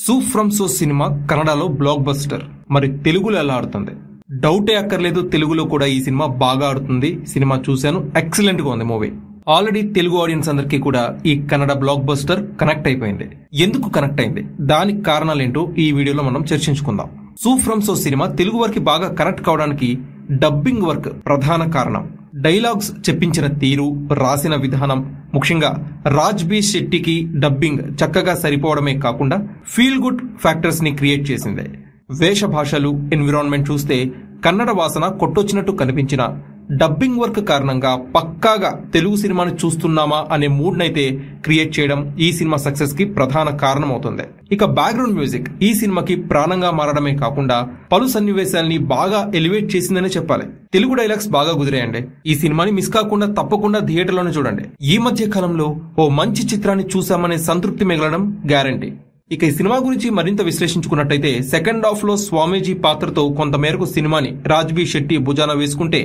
సూ from so cinema కన్నడలో block buster. మరి తెలుగులో ఎలా ఆడుతుంది? డౌటే అక్కర్లేదు, తెలుగులో కూడా ఈ సినిమా బాగా ఆడుతుంది. సినిమా చూశాను, ఎక్సలెంట్ గా ఉంది మూవీ. ఆల్రెడీ తెలుగు ఆడియన్స్ అందరికీ కూడా ఈ కన్నడ బ్లాక్ బస్టర్ కనెక్ట్ అయిపోయింది. ఎందుకు కనెక్ట్ అయింది, దానికి కారణాలేంటో ఈ వీడియోలో మనం చర్చించుకుందాం. సూ ఫ్రమ్ సో సినిమా తెలుగు వారికి బాగా కనెక్ట్ కావడానికి డబ్బింగ్ వర్క్ ప్రధాన కారణం. డైలాగ్స్ చెప్పించిన తీరు, రాసిన విధానం, ముఖ్యంగా రాజ్ బి శెట్టికి డబ్బింగ్ చక్కగా సరిపోవడమే కాకుండా ఫీల్ గుడ్ ఫ్యాక్టర్స్ ని క్రియేట్ చేసింది. వేష భాషలు, ఎన్విరాన్మెంట్ చూస్తే కన్నడ వాసన కొట్టొచ్చినట్టు కనిపించిన డబ్బింగ్ వర్క్ కారణంగా పక్కాగా తెలుగు సినిమాని చూస్తున్నామా అనే మూడ్ నైతే క్రియేట్ చేయడం ఈ సినిమా సక్సెస్ కి ప్రధాన కారణం అవుతుంది. ఇక బ్యాక్గ్రౌండ్ మ్యూజిక్ ఈ సినిమాకి ప్రాణంగా మారడమే కాకుండా పలు సన్నివేశాల్ని బాగా ఎలివేట్ చేసిందనే చెప్పాలి. తెలుగు డైలాగ్స్ బాగా కుదిరాయండి. ఈ సినిమాని మిస్ కాకుండా తప్పకుండా థియేటర్లోనే చూడండి. ఈ మధ్య కాలంలో ఓ మంచి చిత్రాన్ని చూసామనే సంతృప్తి మిగలడం గ్యారంటీ. ఇక ఈ సినిమా గురించి మరింత విశ్లేషించుకున్నట్టయితే సెకండ్ హాఫ్ లో స్వామీజీ పాత్రతో కొంతమేరకు సినిమాని రాజ్ బి శెట్టి భుజాన వేసుకుంటే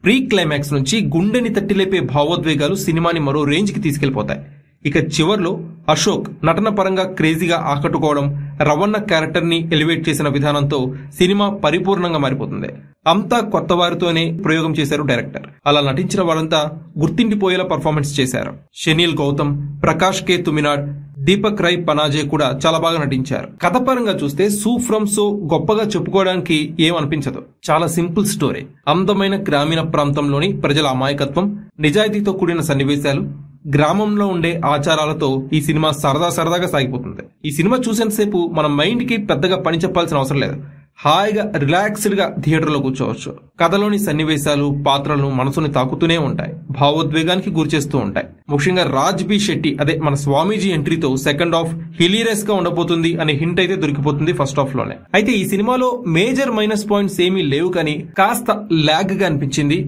ప్రీ క్లైమాక్స్ నుంచి గుండెని తట్టిలేపే భావోద్వేగాలు సినిమాని మరో రేంజ్ కి తీసుకెళ్లిపోతాయి. ఇక చివర్లో అశోక్ నటన పరంగా క్రేజీగా ఆకట్టుకోవడం, రవణ క్యారెక్టర్ ని ఎలివేట్ చేసిన విధానంతో సినిమా పరిపూర్ణంగా మారిపోతుంది. అంతా కొత్త వారితోనే ప్రయోగం చేశారు డైరెక్టర్. అలా నటించిన వాళ్ళంతా గుర్తిండిపోయేలా పర్ఫార్మెన్స్ చేశారు. షెనీల్ గౌతమ్, ప్రకాష్ కే తుమినాడ్, దీపక్ రై పనాజే కూడా చాలా బాగా నటించారు. కథ పరంగా చూస్తే సూ ఫ్రమ్ సో గొప్పగా చెప్పుకోవడానికి ఏమనిపించదు. చాలా సింపుల్ స్టోరీ. అందమైన గ్రామీణ ప్రాంతంలోని ప్రజల అమాయకత్వం, నిజాయితీతో కూడిన సన్నివేశాలు, గ్రామంలో ఉండే ఆచారాలతో ఈ సినిమా సరదాగా సాగిపోతుంది. ఈ సినిమా చూసేంతసేపు మన మైండ్ కి పెద్దగా పని చెప్పాల్సిన అవసరం లేదు. హాయిగా రిలాక్స్డ్ గా థియేటర్ లో కూర్చోవచ్చు. కథలోని సన్నివేశాలు, పాత్రలను మనసుని తాకుతూనే ఉంటాయి, భావోద్వేగానికి గురిచేస్తూ ఉంటాయి. ముఖ్యంగా రాజ్ బి శెట్టి అదే మన స్వామీజీ ఎంట్రీతో సెకండ్ హాఫ్ హిలీరియస్ గా ఉండబోతుంది అనే హింట్ అయితే దొరికిపోతుంది ఫస్ట్ హాఫ్ లోనే. అయితే ఈ సినిమాలో మేజర్ మైనస్ పాయింట్స్ ఏమీ లేవు, కానీ కాస్త లాగ్ గా అనిపించింది.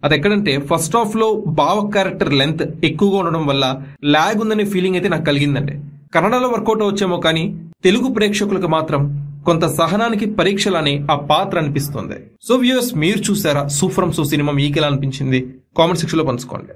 అది ఎక్కడంటే ఫస్ట్ హాఫ్ లో బావ క్యారెక్టర్ లెంత్ ఎక్కువగా ఉండడం వల్ల లాగ్ ఉందనే ఫీలింగ్ అయితే నాకు కలిగిందండి. కన్నడలో వర్కౌట్ అవచ్చేమో, కానీ తెలుగు ప్రేక్షకులకు మాత్రం కొంత సహనానికి పరీక్షలనే ఆ పాత్ర అనిపిస్తుంది. సో వ్యూయర్స్, మీరు చూసారా సూ ఫ్రమ్ సో సినిమా? మీకు ఎలా అనిపించింది? కామెంట్ సెక్షన్ లో పంచుకోండి.